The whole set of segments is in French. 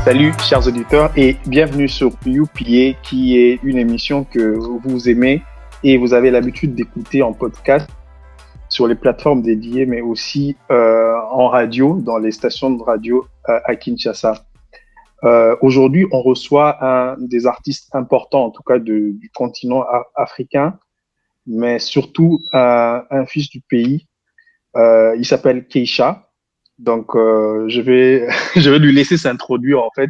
Salut chers auditeurs et bienvenue sur UPA qui est une émission que vous aimez et vous avez l'habitude d'écouter en podcast sur les plateformes dédiées mais aussi en radio, dans les stations de radio à Kinshasa. Aujourd'hui, on reçoit un des artistes importants, en tout cas du continent africain, mais surtout un fils du pays. Il s'appelle Keïcha. Donc, je vais lui laisser s'introduire en fait.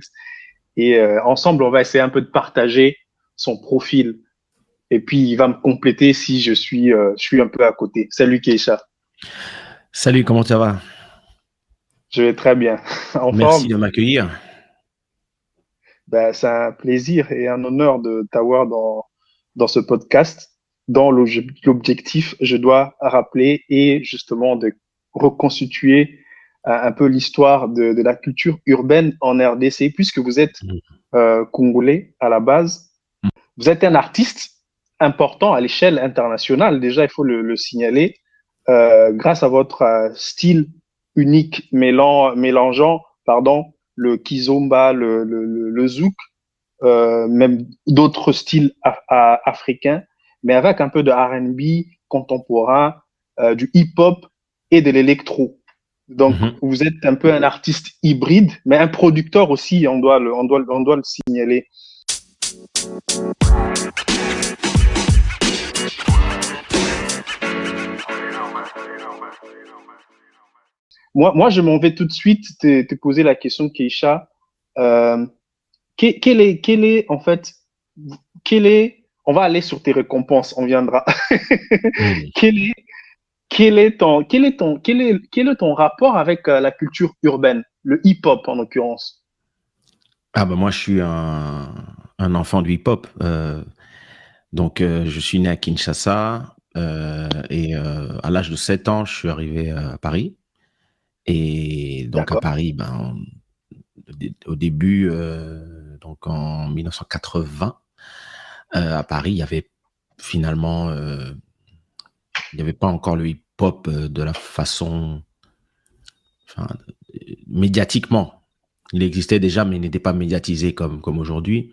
Et ensemble, on va essayer un peu de partager son profil. Et puis, il va me compléter si je suis un peu à côté. Salut Keïcha. Salut, comment ça va? Je vais très bien. En Merci forme? de m'accueillir. Ben, c'est un plaisir et un honneur de t'avoir dans ce podcast. Dans l'objectif, je dois rappeler et justement de reconstituer un peu l'histoire de la culture urbaine en RDC, puisque vous êtes congolais à la base. Vous êtes un artiste important à l'échelle internationale, déjà il faut le signaler, grâce à votre style unique mélangeant le kizomba, le zouk, même d'autres styles africains, mais avec un peu de R&B contemporain, du hip-hop et de l'électro. Donc, vous êtes un peu un artiste hybride, mais un producteur aussi, on doit le signaler. Moi, je m'en vais tout de suite te poser la question, Keïcha. Quel est, en fait, on va aller sur tes récompenses, on viendra. Quel est ton rapport avec la culture urbaine, le hip-hop en l'occurrence? Ah ben moi, je suis un enfant du hip-hop. Donc, je suis né à Kinshasa et à l'âge de 7 ans, je suis arrivé à Paris. Et donc, à Paris, au début, donc en 1980, à Paris, il y avait finalement, il n'y avait pas encore le hip-hop de la façon, médiatiquement. Il existait déjà, mais il n'était pas médiatisé comme aujourd'hui.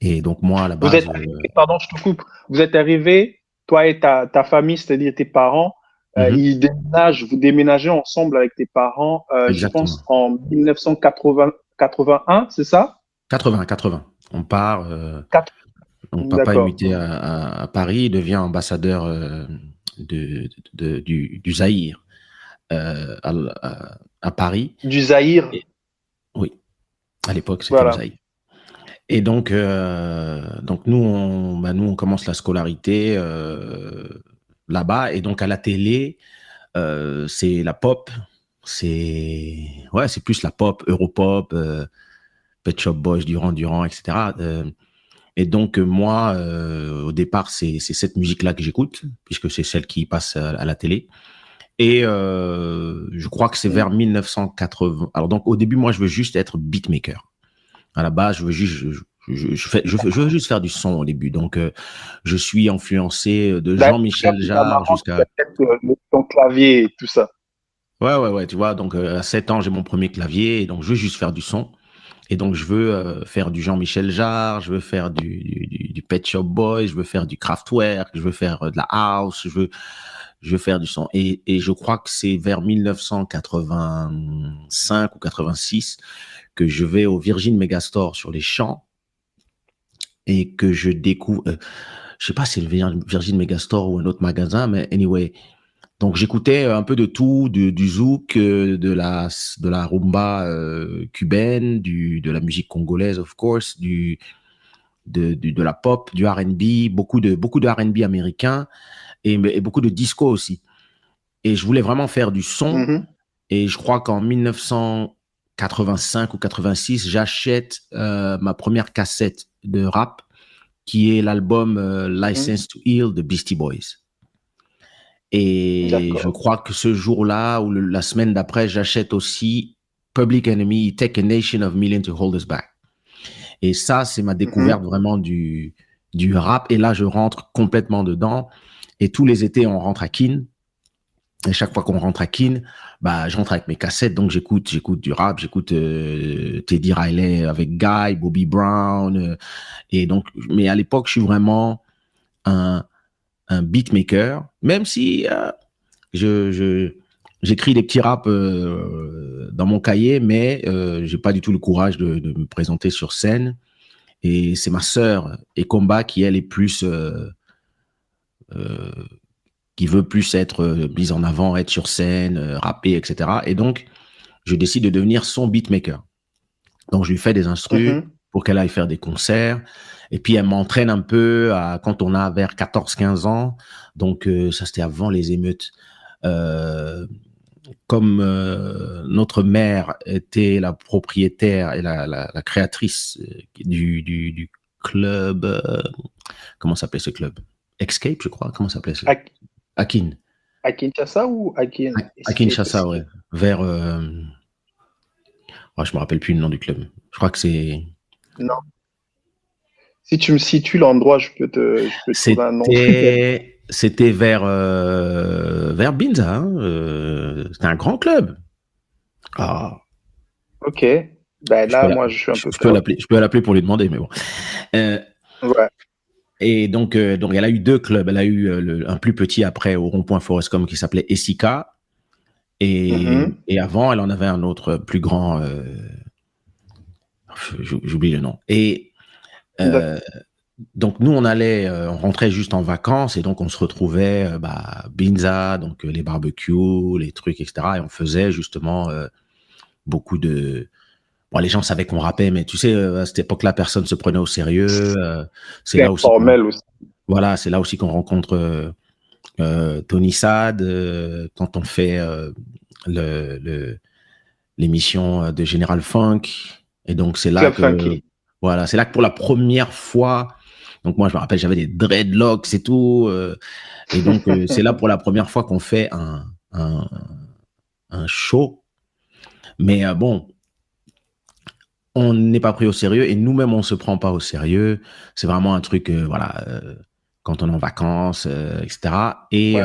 Et donc, moi, à la base... Pardon, je te coupe. Vous êtes arrivé, toi et ta famille, c'est-à-dire tes parents, vous déménagez ensemble avec tes parents, je pense, en 1981, c'est ça? 80. On part... mon papa est muté à Paris, il devient ambassadeur du Zaïre à Paris. Du Zaïre? Oui, à l'époque, c'était le Zaïre. Et donc nous, on commence la scolarité là-bas. Et donc, à la télé, c'est la pop. C'est plus la pop, Europop, Pet Shop Boys, Duran, etc. Et donc, moi, au départ, c'est cette musique-là que j'écoute, puisque c'est celle qui passe à la télé. Et je crois que c'est vers 1980. Alors, donc, au début, moi, je veux juste être beatmaker. À la base, je veux juste faire du son au début. Donc, je suis influencé de Jean-Michel Jarre jusqu'à... Ton clavier et tout ça. Ouais, tu vois. Donc, à 7 ans, j'ai mon premier clavier. Et donc, je veux juste faire du son. Et donc, je veux faire du Jean-Michel Jarre, je veux faire du Pet Shop Boys, je veux faire du Kraftwerk, je veux faire de la house, je veux faire du son. Et je crois que c'est vers 1985 ou 86 que je vais au Virgin Megastore sur les Champs et que je découvre, je sais pas si c'est le Virgin Megastore ou un autre magasin, mais anyway. Donc, j'écoutais un peu de tout, du zouk, de la rumba cubaine, de la musique congolaise, of course, de la pop, du R&B, beaucoup de R&B américain et beaucoup de disco aussi. Et je voulais vraiment faire du son. Et je crois qu'en 1985 ou 86, j'achète ma première cassette de rap, qui est l'album License to Ill de Beastie Boys. Et je crois que ce jour-là ou la semaine d'après, j'achète aussi Public Enemy, Take a Nation of Millions to Hold Us Back. Et ça, c'est ma découverte vraiment du rap. Et là, je rentre complètement dedans. Et tous les étés, on rentre à Kin. Et chaque fois qu'on rentre à Keene, bah, je rentre avec mes cassettes, donc j'écoute du rap, j'écoute Teddy Riley avec Guy, Bobby Brown, et donc, mais à l'époque, je suis vraiment un beatmaker, même si j'écris des petits raps dans mon cahier, mais j'ai pas du tout le courage de me présenter sur scène. Et c'est ma sœur Ekomba qui elle est plus euh, qui veut plus être mise en avant, être sur scène, rapper, etc. Et donc je décide de devenir son beatmaker. Donc je lui fais des instrus pour qu'elle aille faire des concerts. Et puis elle m'entraîne un peu quand on a vers 14-15 ans. Donc ça c'était avant les émeutes. Comme notre mère était la propriétaire et la créatrice du club, comment s'appelait ce club? Escape, je crois. Comment s'appelait ce? Akin. À Kinshasa ou à Kinshasa, ouais. Vers. Je me rappelle plus le nom du club. Je crois que c'est. Non. Si tu me situes l'endroit, je peux trouver un nom. C'était vers Binza. Hein. C'était un grand club. Ah. Ok. Ben là, moi, je suis un peu. Je peux l'appeler pour lui demander, mais bon. Ouais. Et donc, elle a eu 2 clubs. Elle a eu un plus petit après au rond-point Forestcom qui s'appelait Essika. Et avant, elle en avait un autre plus grand. J'oublie le nom. Et donc, nous, on rentrait juste en vacances et donc on se retrouvait Binza, donc les barbecues, les trucs, etc. Et on faisait justement beaucoup de. Bon, les gens savaient qu'on rappait, mais tu sais, à cette époque-là, personne se prenait au sérieux. C'est là aussi. Formel aussi. Voilà, c'est là aussi qu'on rencontre Tony Sad quand on fait l'émission de Général Funk. Et donc, c'est là que pour la première fois, donc moi, je me rappelle, j'avais des dreadlocks et tout. Et donc, c'est là pour la première fois qu'on fait un show. Mais bon, on n'est pas pris au sérieux et nous-mêmes, on ne se prend pas au sérieux. C'est vraiment un truc, quand on est en vacances, etc. Et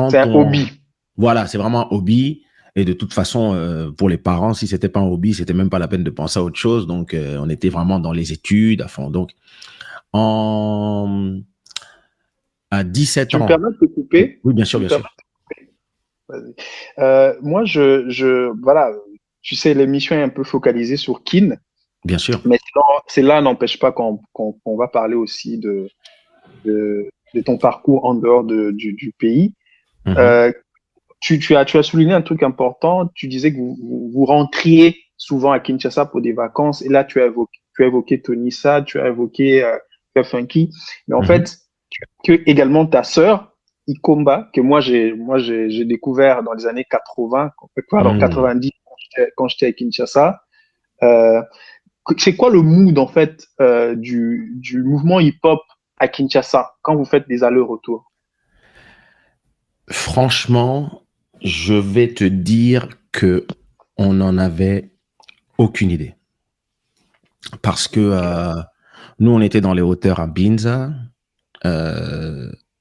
c'est un hobby. Voilà, c'est vraiment un hobby. Et de toute façon, pour les parents, si c'était pas un hobby, c'était même pas la peine de penser à autre chose. Donc, on était vraiment dans les études à fond. Donc, à 17 ans. Tu me permets de te couper? Oui, bien sûr, bien sûr. Moi, voilà, tu sais, l'émission est un peu focalisée sur Keene. Bien sûr. Mais cela n'empêche pas qu'on va parler aussi de ton parcours en dehors du pays. Tu as souligné un truc important. Tu disais que vous rentriez souvent à Kinshasa pour des vacances. Et là, tu as évoqué Tony Sad, tu as évoqué Funky. Mais en fait, tu as également ta sœur, Ikomba, que moi j'ai découvert dans les années 80, pardon, 90, quand j'étais à Kinshasa. C'est quoi le mood, en fait, du mouvement hip-hop à Kinshasa quand vous faites des allers-retours? Franchement, je vais te dire que on n'en avait aucune idée. Parce que nous, on était dans les hauteurs à Binza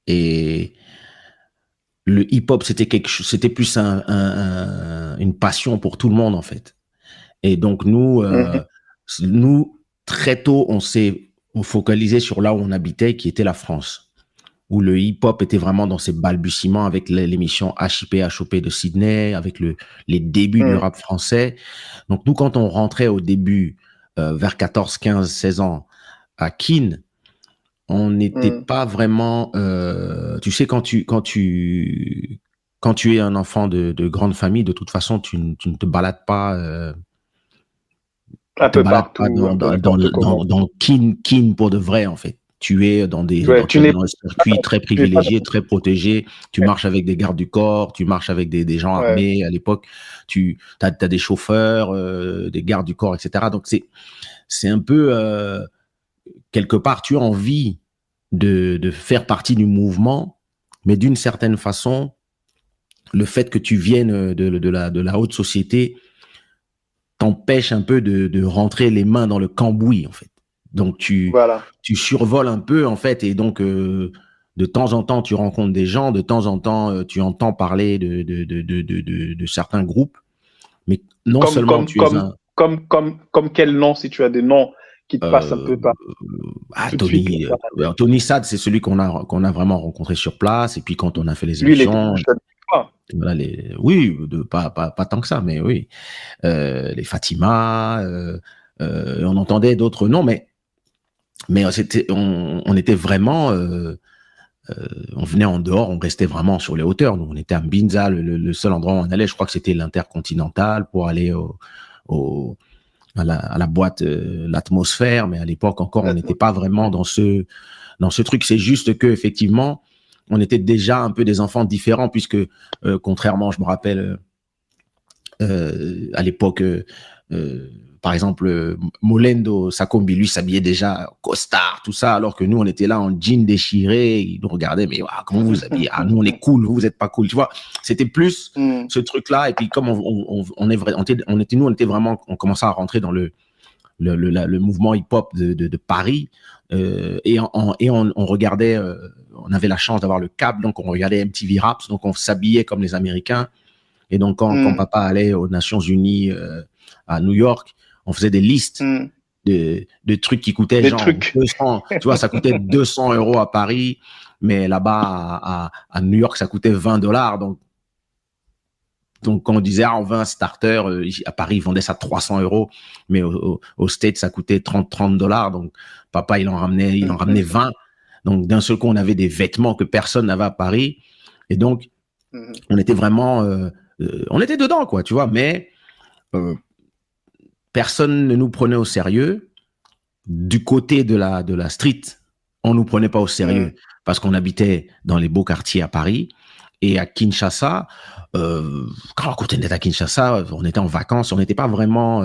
et le hip-hop, c'était plus une passion pour tout le monde, en fait. Et donc, nous, très tôt, on s'est focalisé sur là où on habitait, qui était la France, où le hip-hop était vraiment dans ses balbutiements avec l'émission HIP, HOP de Sydney, avec les débuts du rap français. Donc, nous, quand on rentrait au début, vers 14, 15, 16 ans, à Keene, on n'était pas vraiment... tu sais, quand tu es un enfant de grande famille, de toute façon, tu ne te balades pas... un peu partout, dans Keene pour de vrai, en fait. Tu es dans un circuit très privilégié, très protégé. Tu marches avec des gardes du corps, tu marches avec des gens armés. À l'époque, tu as des chauffeurs, des gardes du corps, etc. Donc, c'est un peu... quelque part, tu as envie de faire partie du mouvement, mais d'une certaine façon, le fait que tu viennes de la haute société t'empêche un peu de rentrer les mains dans le cambouis, en fait. Donc, tu survoles un peu, en fait, et donc, de temps en temps, tu rencontres des gens, de temps en temps, tu entends parler de certains groupes, mais non seulement tu es un... Comme quel nom, si tu as des noms qui te passent un Euh, peu par tout de suite. Tony Sad, c'est celui qu'on a vraiment rencontré sur place. Et puis quand on a fait les Lui, il était émissions, jeune. voilà, oui, pas tant que ça, mais oui, les Fatima, on entendait d'autres noms, mais on était vraiment, on venait en dehors, on restait vraiment sur les hauteurs. Nous, on était à Mbinza, le seul endroit où on allait, je crois que c'était l'Intercontinental pour aller à la boîte, l'atmosphère, mais à l'époque encore, on n'était pas vraiment dans ce truc. C'est juste que effectivement, on était déjà un peu des enfants différents, puisque contrairement, je me rappelle à l'époque, par exemple, Molendo Sakombi, lui s'habillait déjà costard, tout ça, alors que nous, on était là en jean déchiré, ils nous regardaient, mais comment vous vous habillez? Ah, nous, on est cool, vous êtes pas cool, tu vois. C'était plus ce truc-là, et puis comme on était vraiment, on commençait à rentrer dans le mouvement hip-hop de Paris, et on regardait, on avait la chance d'avoir le câble, donc on regardait MTV Raps, donc on s'habillait comme les Américains. Et donc, quand papa allait aux Nations Unies à New York, on faisait des listes de trucs qui coûtaient des genre trucs. 200, tu vois, ça coûtait 200 € à Paris, mais là-bas, à New York, ça coûtait $20. Donc, quand on disait, on veut un starter, à Paris, ils vendaient ça 300 €, mais au States, ça coûtait $30. Donc, papa, il en ramenait 20. Donc, d'un seul coup, on avait des vêtements que personne n'avait à Paris. Et donc, on était vraiment, on était dedans, quoi, tu vois, mais personne ne nous prenait au sérieux. Du côté de la street, on nous prenait pas au sérieux parce qu'on habitait dans les beaux quartiers à Paris. Et à Kinshasa, quand on était à Kinshasa, on était en vacances, on n'était pas vraiment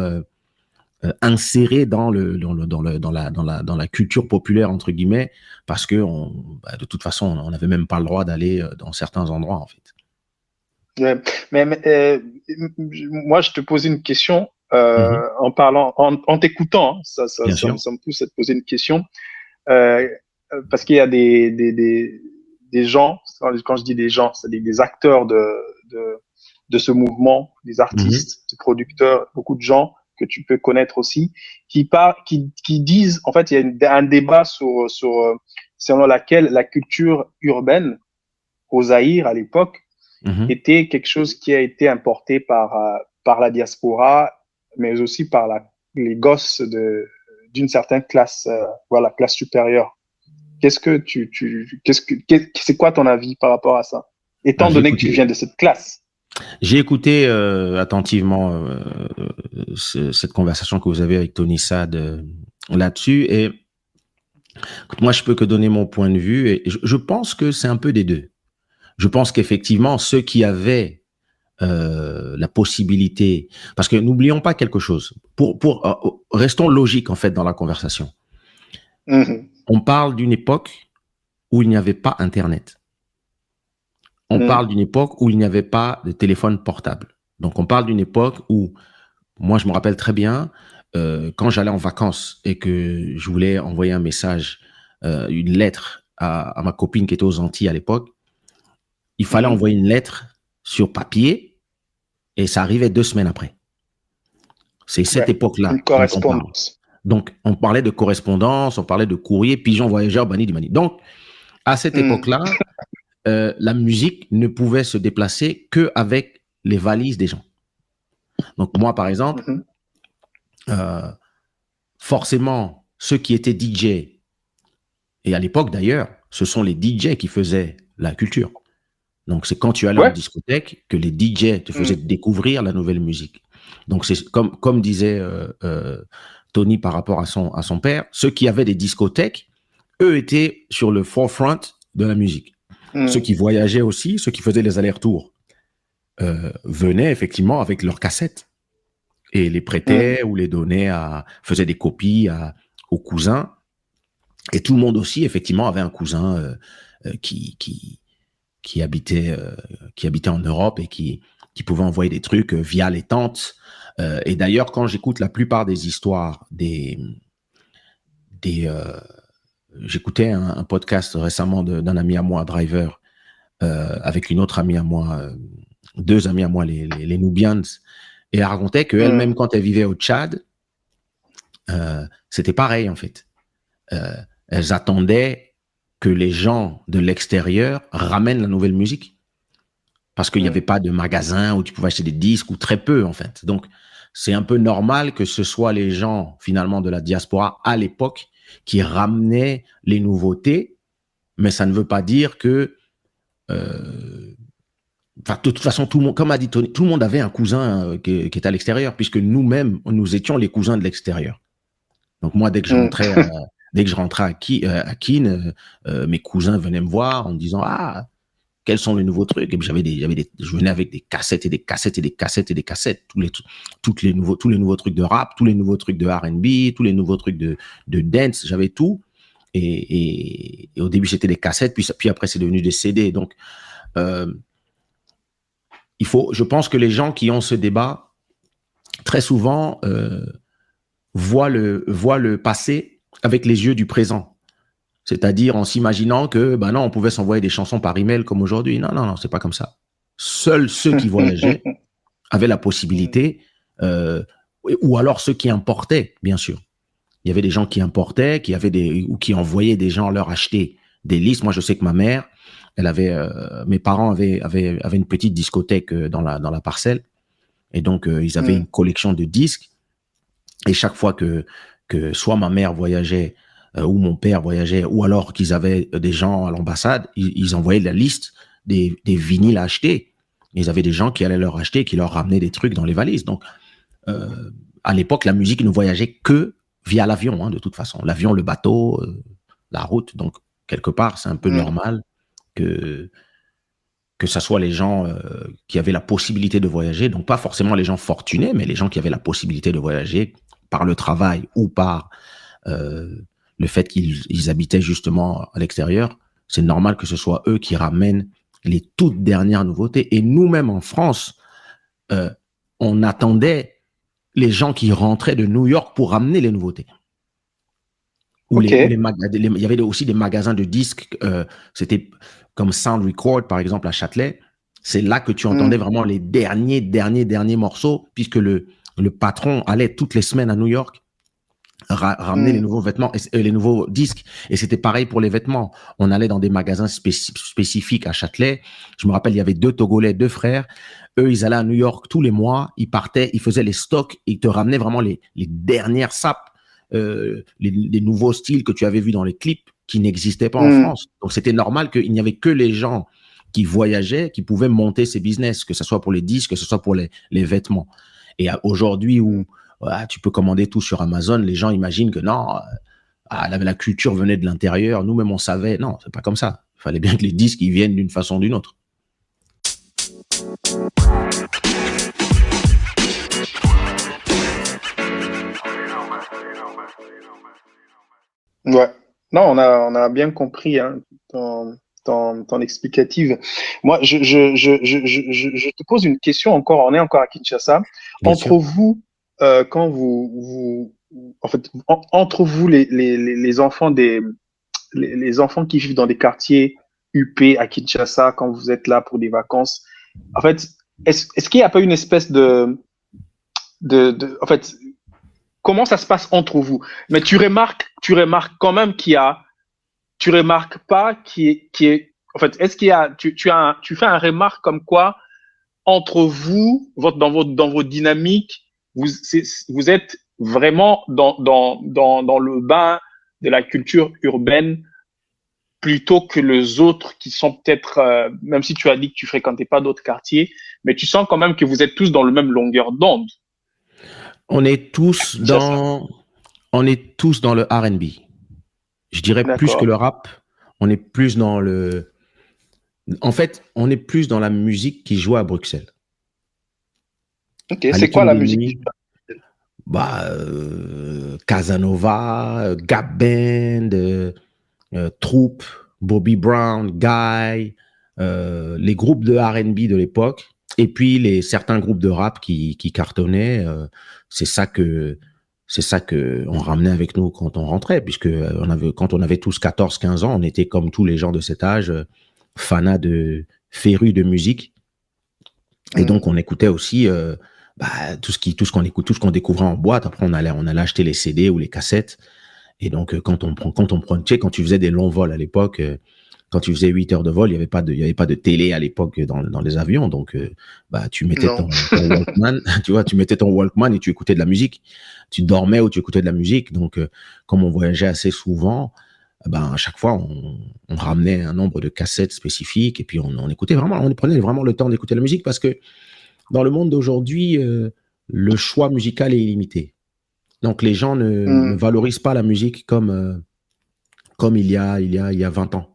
inséré dans la culture populaire, entre guillemets, parce que de toute façon, on n'avait même pas le droit d'aller dans certains endroits, en fait. Ouais. Mais moi, je te pose une question en parlant, en t'écoutant. Ça me pousse à te poser une question parce qu'il y a des gens. Quand je dis des gens, c'est des acteurs de ce mouvement, des artistes, des producteurs, beaucoup de gens que tu peux connaître aussi, qui disent. En fait, il y a un débat selon laquelle la culture urbaine au Zaïre à l'époque était quelque chose qui a été importé par la diaspora, mais aussi par les gosses d'une certaine classe, voilà, classe supérieure. C'est quoi ton avis par rapport à ça, étant donné que tu viens de cette classe? J'ai écouté attentivement cette conversation que vous avez avec Tony Sad là-dessus, et moi, je peux que donner mon point de vue, et je pense que c'est un peu des deux. Je pense qu'effectivement, ceux qui avaient la possibilité, parce que n'oublions pas quelque chose, restons logiques en fait dans la conversation. On parle d'une époque où il n'y avait pas Internet. On parle d'une époque où il n'y avait pas de téléphone portable. Donc, on parle d'une époque où, moi, je me rappelle très bien, quand j'allais en vacances et que je voulais envoyer un message, une lettre à ma copine qui était aux Antilles à l'époque, il fallait envoyer une lettre sur papier et ça arrivait 2 semaines après. C'est cette époque-là. Une correspondance. Donc, on parlait de correspondance, on parlait de courrier, pigeon voyageur, Bani du Mani. Donc, à cette époque-là, la musique ne pouvait se déplacer qu'avec les valises des gens. Donc, moi, par exemple, forcément, ceux qui étaient DJ, et à l'époque d'ailleurs, ce sont les DJ qui faisaient la culture. Donc, c'est quand tu allais en discothèque que les DJ te faisaient découvrir la nouvelle musique. Donc, c'est comme disait Tony par rapport à son père, ceux qui avaient des discothèques, eux étaient sur le forefront de la musique. Ceux qui voyageaient aussi, ceux qui faisaient les allers-retours, venaient effectivement avec leurs cassettes et les prêtaient ou les donnaient faisaient des copies aux cousins. Et tout le monde aussi, effectivement, avait un cousin qui habitait en Europe et qui pouvait envoyer des trucs via les tantes. Et d'ailleurs, quand j'écoute la plupart des histoires des j'écoutais un podcast récemment d'un ami à moi, Driver, avec une autre amie à moi, deux amis à moi, les Nubians, et elle racontait qu'elle-même, quand elle vivait au Tchad, c'était pareil en fait. Elles attendaient que les gens de l'extérieur ramènent la nouvelle musique. Parce qu'il n'y avait pas de magasin où tu pouvais acheter des disques, ou très peu, en fait. Donc, c'est un peu normal que ce soit les gens, finalement, de la diaspora, à l'époque, qui ramenaient les nouveautés, mais ça ne veut pas dire que... de toute façon, tout le monde, comme a dit Tony, tout le monde avait un cousin qui était à l'extérieur, puisque nous-mêmes, nous étions les cousins de l'extérieur. Donc, moi, dès que je rentrais à Keene, mes cousins venaient me voir en me disant « Ah, quels sont les nouveaux trucs ?» Et puis je venais avec des cassettes et des cassettes et des cassettes et des cassettes, tous les nouveaux trucs de rap, tous les nouveaux trucs de R&B, tous les nouveaux trucs de dance, j'avais tout. Et au début, c'était des cassettes, puis après, c'est devenu des CD. Donc, je pense que les gens qui ont ce débat, très souvent, voient le passé avec les yeux du présent. C'est-à-dire en s'imaginant que, non, on pouvait s'envoyer des chansons par email comme aujourd'hui. Non, c'est pas comme ça. Seuls ceux qui voyageaient avaient la possibilité, ou alors ceux qui importaient, bien sûr. Il y avait des gens qui importaient, ou qui envoyaient des gens leur acheter des listes. Moi, je sais que ma mère, mes parents avaient une petite discothèque dans la parcelle. Et donc, ils avaient une collection de disques. Et chaque fois que soit ma mère voyageait, ou mon père voyageait, ou alors qu'ils avaient des gens à l'ambassade, ils envoyaient la liste des vinyles à acheter. Ils avaient des gens qui allaient leur acheter, qui leur ramenaient des trucs dans les valises. Donc, à l'époque, la musique ne voyageait que via l'avion, de toute façon. L'avion, le bateau, la route. Donc, quelque part, c'est un peu normal que ça soit les gens qui avaient la possibilité de voyager. Donc, pas forcément les gens fortunés, mais les gens qui avaient la possibilité de voyager par le travail ou par le fait qu'ils habitaient justement à l'extérieur. C'est normal que ce soit eux qui ramènent les toutes dernières nouveautés. Et nous-mêmes en France, on attendait les gens qui rentraient de New York pour ramener les nouveautés. Il y avait aussi des magasins de disques, c'était comme Sound Record, par exemple, à Châtelet. C'est là que tu entendais vraiment les derniers morceaux, puisque le patron allait toutes les semaines à New York ramener les nouveaux vêtements, les nouveaux disques. Et c'était pareil pour les vêtements. On allait dans des magasins spécifiques à Châtelet. Je me rappelle, il y avait 2 Togolais, 2 frères. Eux, ils allaient à New York tous les mois. Ils partaient, ils faisaient les stocks. Ils te ramenaient vraiment les dernières sapes, les nouveaux styles que tu avais vus dans les clips qui n'existaient pas en France. Donc, c'était normal qu'il n'y avait que les gens qui voyageaient, qui pouvaient monter ces business, que ce soit pour les disques, que ce soit pour les vêtements. Et aujourd'hui où tu peux commander tout sur Amazon, les gens imaginent que non, la culture venait de l'intérieur, nous-mêmes on savait. Non, c'est pas comme ça. Il fallait bien que les disques ils viennent d'une façon ou d'une autre. Ouais. Non, on a bien compris ton explicative. Moi, je te pose une question encore. On est encore à Kinshasa. Bien Entre sûr. vous, quand en fait, entre vous les enfants les enfants qui vivent dans des quartiers UP à Kinshasa, quand vous êtes là pour des vacances, en fait, est-ce qu'il n'y a pas une espèce en fait, comment ça se passe entre vous? Mais tu remarques quand même tu remarques pas en fait, est-ce qu'il y a, tu fais un remarque comme quoi entre vous, dans vos dynamiques, vous êtes vraiment dans le bain de la culture urbaine plutôt que les autres qui sont peut-être, même si tu as dit que tu fréquentais pas d'autres quartiers, mais tu sens quand même que vous êtes tous dans le même longueur d'onde. On est tous dans le R&B. Je dirais plus que le rap. On est plus dans en fait, on est plus dans la musique qui joue à Bruxelles. Ok, c'est quoi la musique? Casanova, Gap Band, Troop, Bobby Brown, Guy, les groupes de R&B de l'époque, et puis certains groupes de rap qui cartonnaient. C'est ça que c'est ça que on ramenait avec nous quand on rentrait, puisque quand on avait tous 14-15 ans, on était comme tous les gens de cet âge, férus de musique. Et donc, on écoutait aussi tout ce qu'on écoute, tout ce qu'on découvrait en boîte. Après, on allait acheter les CD ou les cassettes. Et donc, quand tu faisais des longs vols à l'époque, quand tu faisais 8 heures de vol, il y avait pas de télé à l'époque dans les avions. Donc, tu mettais ton Walkman, tu vois, tu mettais ton Walkman et tu écoutais de la musique. Tu dormais ou tu écoutais de la musique. Donc, comme on voyageait assez souvent, à chaque fois, on ramenait un nombre de cassettes spécifiques et puis on écoutait vraiment, on prenait vraiment le temps d'écouter la musique parce que dans le monde d'aujourd'hui, le choix musical est illimité. Donc, les gens ne valorisent pas la musique comme il y a 20 ans.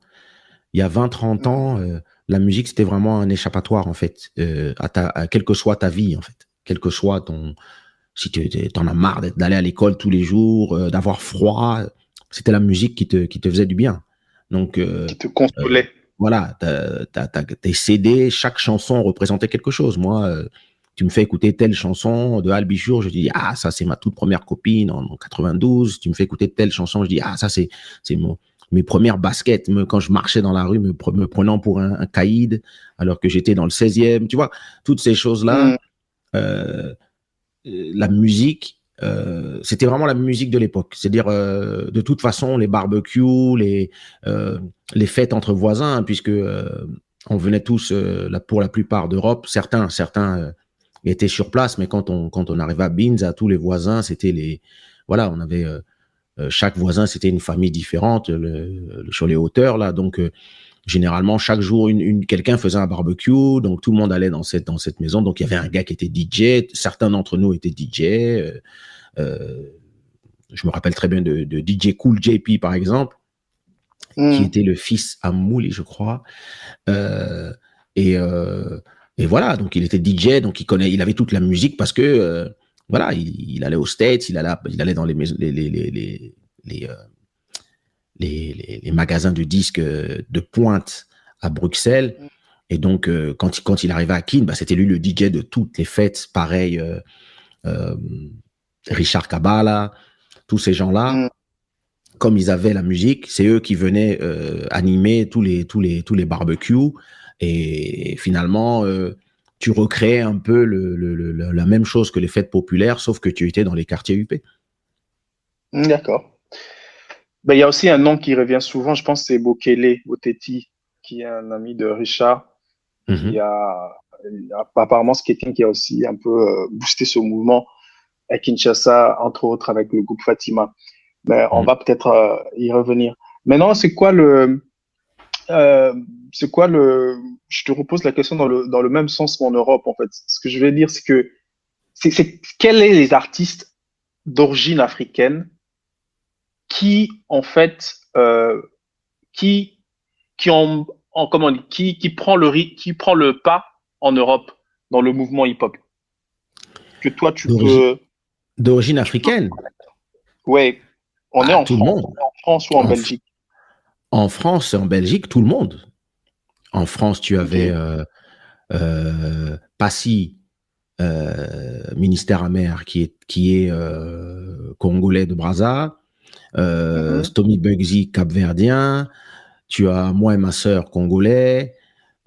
Il y a 20-30 ans, la musique, c'était vraiment un échappatoire, en fait, quelle que soit ta vie, en fait. Quel que soit si tu en as marre d'aller à l'école tous les jours, d'avoir froid, c'était la musique qui te faisait du bien. Donc, qui te consolait. Voilà, tes CD, chaque chanson représentait quelque chose. Moi, tu me fais écouter telle chanson de Albichour, je dis, ah, ça, c'est ma toute première copine en 92. Tu me fais écouter telle chanson, je dis, ah, ça, c'est mes premières baskets, quand je marchais dans la rue, me prenant pour un caïd, alors que j'étais dans le 16e. Tu vois, toutes ces choses-là, la musique, c'était vraiment la musique de l'époque. C'est-à-dire, de toute façon, les barbecues, les fêtes entre voisins, puisque on venait tous, pour la plupart d'Europe, certains étaient sur place, mais quand on arrivait à Binz, à tous les voisins, c'était voilà, on avait chaque voisin, c'était une famille différente sur les hauteurs là, donc généralement chaque jour quelqu'un faisait un barbecue, donc tout le monde allait dans cette maison. Donc il y avait un gars qui était DJ, certains d'entre nous étaient DJ. Je me rappelle très bien de DJ Cool JP par exemple, qui était le fils à Mouli, je crois. Et voilà, donc il était DJ, donc il avait toute la musique parce que voilà, il allait aux States, il allait dans les maisons, les magasins de disques de pointe à Bruxelles. Et donc, quand il arrivait à Keene, c'était lui le DJ de toutes les fêtes. Pareil, Richard Kabbalah, tous ces gens-là, comme ils avaient la musique, c'est eux qui venaient animer tous les barbecues. Et finalement, tu recréais un peu la même chose que les fêtes populaires, sauf que tu étais dans les quartiers UP. D'accord. Il y a aussi un nom qui revient souvent, je pense que c'est Bokele Oteti, qui est un ami de Richard, qui a apparemment skating, qui a aussi un peu boosté ce mouvement à Kinshasa, entre autres avec le groupe Fatima. Mais on va peut-être y revenir. Maintenant, je te repose la question dans le même sens qu'en Europe, en fait. Ce que je vais dire, c'est que quels sont les artistes d'origine africaine qui, en fait, qui prend le pas en Europe dans le mouvement hip-hop, que toi tu peux. D'origine africaine. Ouais, on est en tout France, le monde. en France ou en Belgique. En France et en Belgique, tout le monde. En France, tu avais Passy, ministère amer, qui est congolais de Brazza. Stomy Bugsy, capverdien. Tu as moi et ma sœur congolais.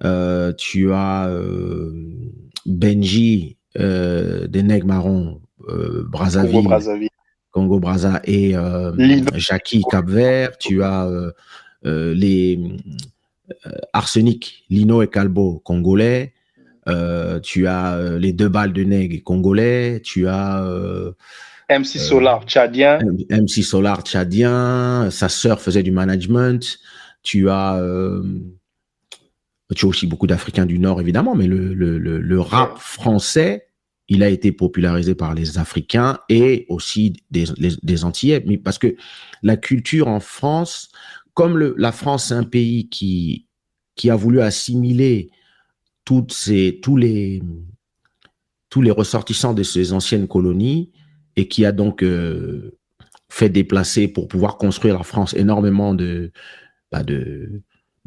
Tu as Benji des Nègres Marrons, Brazzaville, Congo Brazza, et Jackie Cap-Vert. Tu as les Arsenic, Lino et Calbo congolais. Tu as les Deux Balles de Nègre congolais. Tu as MC Solar tchadien. MC Solar tchadien. Sa sœur faisait du management. Tu as aussi beaucoup d'Africains du Nord, évidemment, mais le rap français, il a été popularisé par les Africains et aussi des Antillais. Mais parce que la culture en France, comme la France, c'est un pays qui a voulu assimiler tous les ressortissants de ces anciennes colonies et qui a donc fait déplacer pour pouvoir construire la France énormément de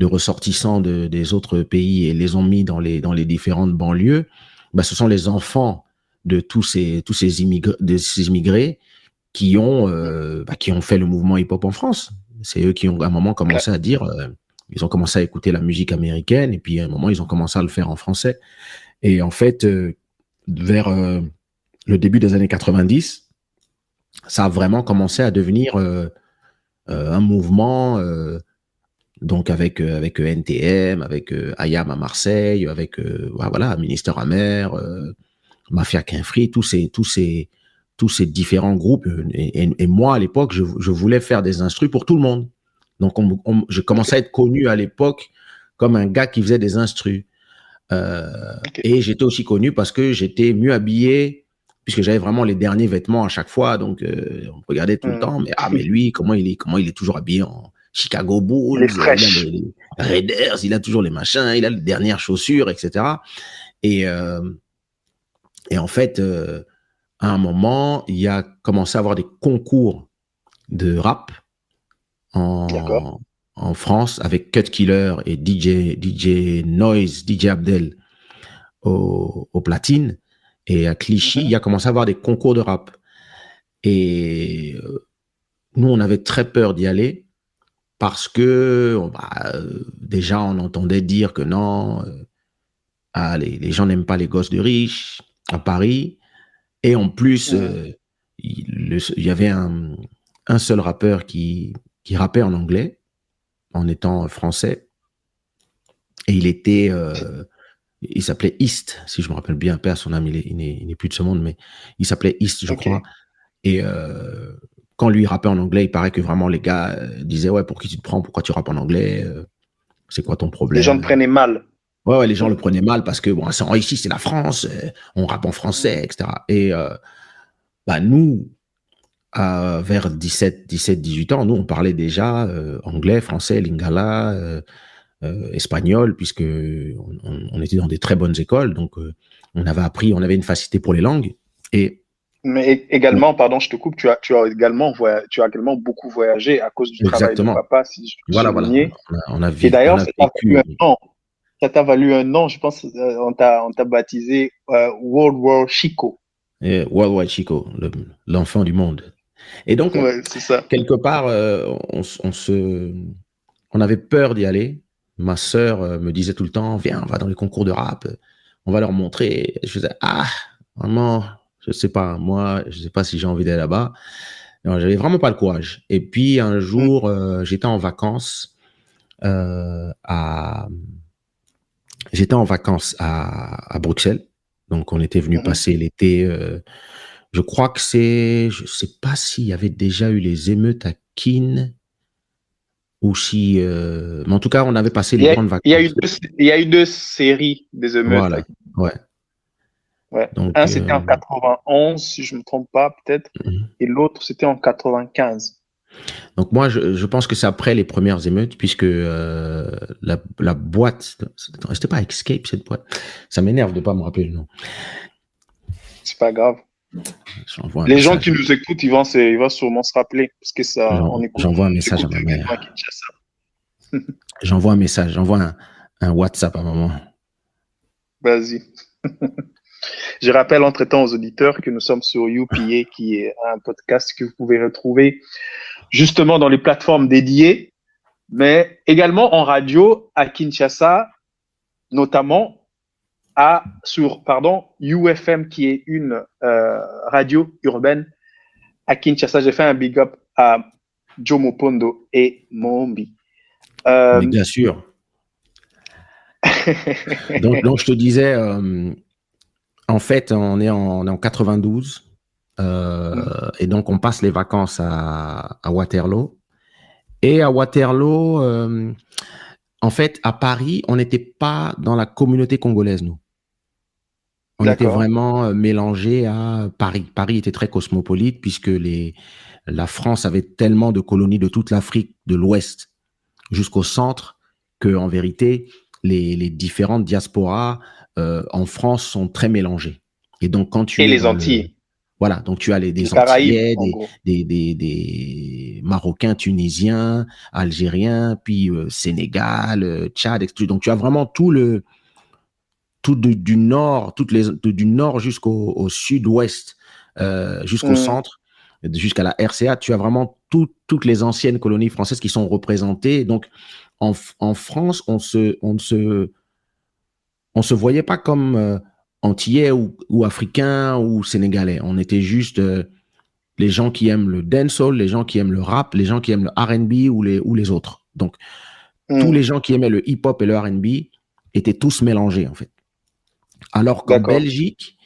ressortissants des autres pays et les ont mis dans les différentes banlieues. Ce sont les enfants de tous ces immigrés qui ont fait le mouvement hip-hop en France. C'est eux qui ont à un moment commencé à dire, ils ont commencé à écouter la musique américaine et puis à un moment ils ont commencé à le faire en français. Et en fait, vers le début des années 90, ça a vraiment commencé à devenir un mouvement, donc avec NTM, avec IAM à Marseille, avec voilà, Ministère Amer, Mafia Quinfri, tous ces différents groupes. Et moi, à l'époque, je voulais faire des instrus pour tout le monde. Donc, je commençais à être connu à l'époque comme un gars qui faisait des instrus. Et j'étais aussi connu parce que j'étais mieux habillé, puisque j'avais vraiment les derniers vêtements à chaque fois. Donc, on me regardait tout le temps. Mais lui, comment il est toujours habillé en Chicago Bulls, il a les Raiders, il a toujours les machins, il a les dernières chaussures, etc. Et en fait, à un moment, il y a commencé à avoir des concours de rap en France avec Cut Killer et DJ Noise, DJ Abdel au platine. Et à Clichy, il y a commencé à avoir des concours de rap. Et nous, on avait très peur d'y aller parce que déjà, on entendait dire que non, les gens n'aiment pas les gosses de riches à Paris. Et en plus, il y avait un seul rappeur qui rappait en anglais, en étant français. Et il s'appelait East, si je me rappelle bien. Père, son âme, il n'est plus de ce monde, mais il s'appelait East, je crois. Et quand lui rappait en anglais, il paraît que vraiment les gars disaient « Ouais, pour qui tu te prends? Pourquoi tu rappes en anglais? C'est quoi ton problème ?» Les gens le prenaient mal. Ouais, les gens le prenaient mal parce que ici, c'est la France, on rappe en français, etc. Et nous, vers 17-18 ans, nous, on parlait déjà anglais, français, lingala, espagnol, puisque on était dans des très bonnes écoles, donc on avait une facilité pour les langues. Mais également, pardon, je te coupe, tu as également beaucoup voyagé à cause du travail de papa, si je peux souligner. Voilà. Et d'ailleurs, ça t'a valu un nom, je pense, on t'a baptisé World War Chico. World War Chico, l'enfant du monde. Et donc, c'est ça. Quelque part, on avait peur d'y aller. Ma sœur me disait tout le temps, viens, on va dans les concours de rap, on va leur montrer. Je faisais, vraiment, je sais pas, moi, je sais pas si j'ai envie d'aller là-bas. J'avais vraiment pas le courage. Et puis, un jour, j'étais en vacances à Bruxelles. Donc, on était venu passer l'été. Je crois que je sais pas s'il y avait déjà eu les émeutes à Keene ou si, mais en tout cas, on avait passé les grandes vacances. Il y a eu deux séries des émeutes. Voilà, ouais. Donc, un, c'était en 91, si je me trompe pas, peut-être, et l'autre, c'était en 95. Donc, moi, je pense que c'est après les premières émeutes, puisque la boîte, c'était pas Escape, cette boîte. Ça m'énerve de pas me rappeler le nom. C'est pas grave. Les gens qui nous écoutent, ils vont sûrement se rappeler, parce que ça, on écoute. J'envoie un message à ma mère. J'envoie un message, j'envoie un WhatsApp à maman. Vas-y. Je rappelle entre-temps aux auditeurs que nous sommes sur UPA, qui est un podcast que vous pouvez retrouver justement dans les plateformes dédiées, mais également en radio à Kinshasa, notamment sur UFM, qui est une radio urbaine à Kinshasa. J'ai fait un big up à Jomo Pondo et Mombi. Mais bien sûr. donc, je te disais, en fait, on est en 92, et donc on passe les vacances à Waterloo. Et à Waterloo, en fait, à Paris, on n'était pas dans la communauté congolaise, nous. On était vraiment mélangés à Paris. Paris était très cosmopolite puisque la France avait tellement de colonies de toute l'Afrique, de l'Ouest jusqu'au centre, que en vérité, les différentes diasporas en France sont très mélangées. Et donc, quand tu les Antilles. Voilà, donc tu as des Antillais, des Marocains, Tunisiens, Algériens, puis Sénégal, Tchad, etc. Donc, tu as vraiment tout du nord, du nord jusqu'au sud-ouest, jusqu'au centre. jusqu'à la RCA, tu as vraiment toutes les anciennes colonies françaises qui sont représentées. Donc, en France, on se voyait pas comme antillais ou africains ou sénégalais. On était juste les gens qui aiment le dancehall, les gens qui aiment le rap, les gens qui aiment le R&B ou les autres. Donc, tous les gens qui aimaient le hip-hop et le R&B étaient tous mélangés, en fait. Alors qu'en Belgique,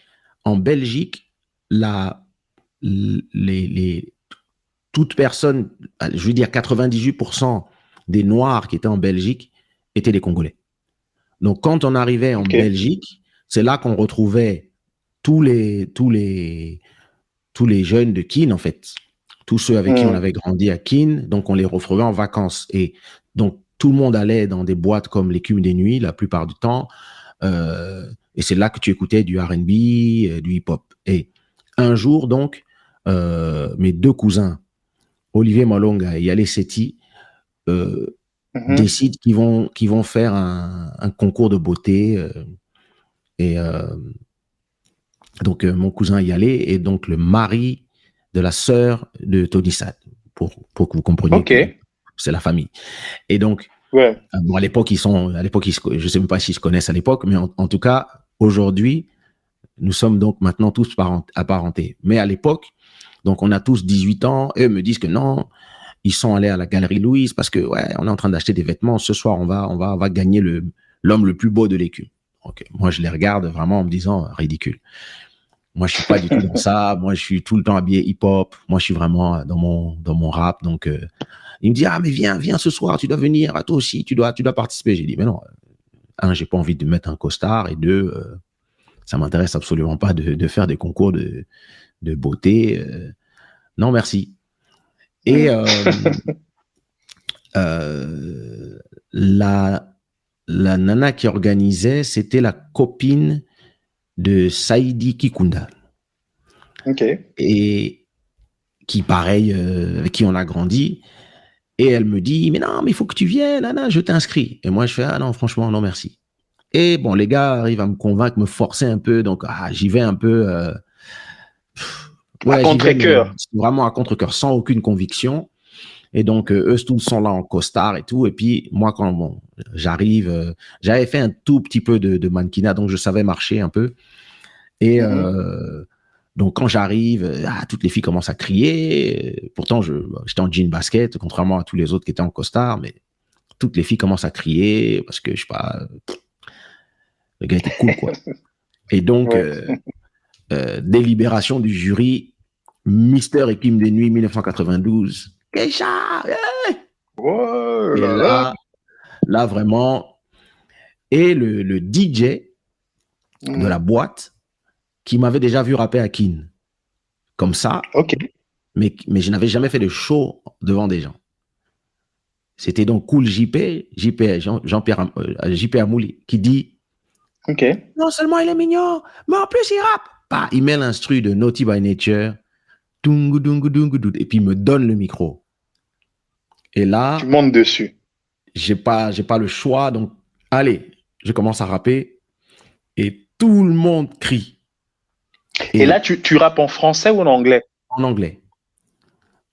toute personne, je veux dire 98% des Noirs qui étaient en Belgique étaient des Congolais. Donc, quand on arrivait en Belgique, c'est là qu'on retrouvait tous les jeunes de Keene, en fait. Tous ceux avec qui on avait grandi à Keene, donc on les retrouvait en vacances. Et donc, tout le monde allait dans des boîtes comme l'Écume des Nuits, la plupart du temps. Et c'est là que tu écoutais du R&B, du hip-hop. Et un jour, donc, mes deux cousins, Olivier Malonga et Yale Seti, décident qu'ils vont faire un concours de beauté. Donc, mon cousin Yale est donc le mari de la sœur de Tony Sad, pour que vous compreniez que c'est la famille. Et donc, bon, à l'époque, je sais même pas s'ils se connaissent à l'époque, mais en tout cas, aujourd'hui, nous sommes donc maintenant tous apparentés. Mais à l'époque, donc on a tous 18 ans, eux me disent que non, ils sont allés à la Galerie Louise parce que, on est en train d'acheter des vêtements. Ce soir, on va gagner l'homme le plus beau de l'écume. Okay. Moi, je les regarde vraiment en me disant, ridicule. Moi, je suis pas du tout dans ça. Moi, je suis tout le temps habillé hip-hop. Moi, je suis vraiment dans mon rap. Donc, il me dit, mais viens ce soir, tu dois venir. Toi aussi, tu dois participer. J'ai dit, mais non, j'ai pas envie de mettre un costard. Et deux, ça m'intéresse absolument pas de faire des concours de beauté. Non, merci. Et la nana qui organisait, c'était la copine de Saïdi Kikunda. Et qui, pareil, avec qui on a grandi. Et elle me dit, mais non, mais il faut que tu viennes, nana, je t'inscris. Et moi, je fais, non, franchement, non, merci. Et bon, les gars arrivent à me convaincre, me forcer un peu. Donc, j'y vais un peu... à contre-cœur. Vraiment à contre-cœur, sans aucune conviction. Et donc, eux tous sont là en costard et tout. Et puis, moi, quand j'arrive, j'avais fait un tout petit peu de mannequinat, donc je savais marcher un peu. Et donc, quand j'arrive, toutes les filles commencent à crier. Pourtant, j'étais en jean basket, contrairement à tous les autres qui étaient en costard. Mais toutes les filles commencent à crier parce que, je sais pas, le gars était cool, quoi. Et donc, délibération du jury, Mister Écume des Nuits 1992. Keisha, et là vraiment, et le DJ de la boîte qui m'avait déjà vu rapper à Keene, comme ça, mais je n'avais jamais fait de show devant des gens. C'était donc Cool JP Jean-Pierre JP Amouli qui dit non seulement il est mignon, mais en plus il rappe. Il met l'instru de Naughty by Nature, et puis il me donne le micro. Et là, tu montes dessus. J'ai pas le choix, donc allez, je commence à rapper et tout le monde crie. Et là, tu rappes en français ou en anglais? En anglais.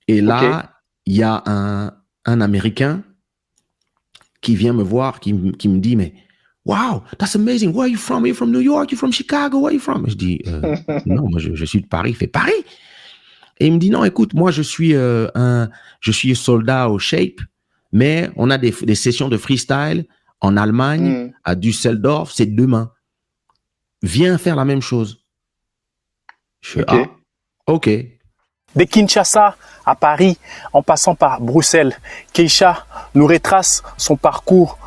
Et là, il y a un Américain qui vient me voir, qui me dit, mais wow, that's amazing. Where are you from? Are you from New York? You from Chicago? Where are you from? Je dis, non, moi je suis de Paris. Il fait Paris? Et il me dit, non, écoute, moi, je suis soldat au Shape, mais on a des sessions de freestyle en Allemagne, à Düsseldorf, c'est demain. Viens faire la même chose. Je fais, ok. De Kinshasa à Paris, en passant par Bruxelles, Keisha nous retrace son parcours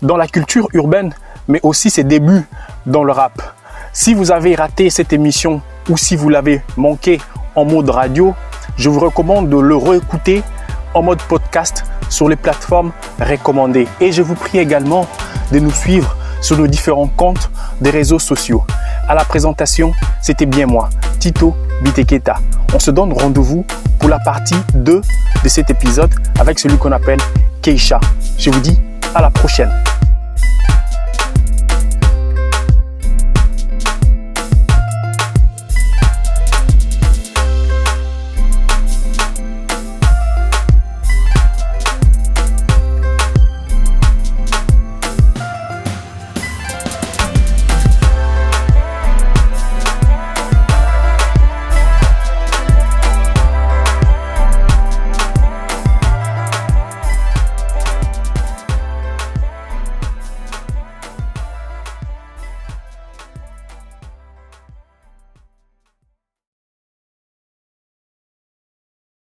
dans la culture urbaine, mais aussi ses débuts dans le rap. Si vous avez raté cette émission ou si vous l'avez manqué en mode radio, je vous recommande de le réécouter en mode podcast sur les plateformes recommandées. Et je vous prie également de nous suivre sur nos différents comptes des réseaux sociaux. À la présentation, c'était bien moi, Tito Biteketa. On se donne rendez-vous pour la partie 2 de cet épisode avec celui qu'on appelle Keisha. Je vous dis à la prochaine.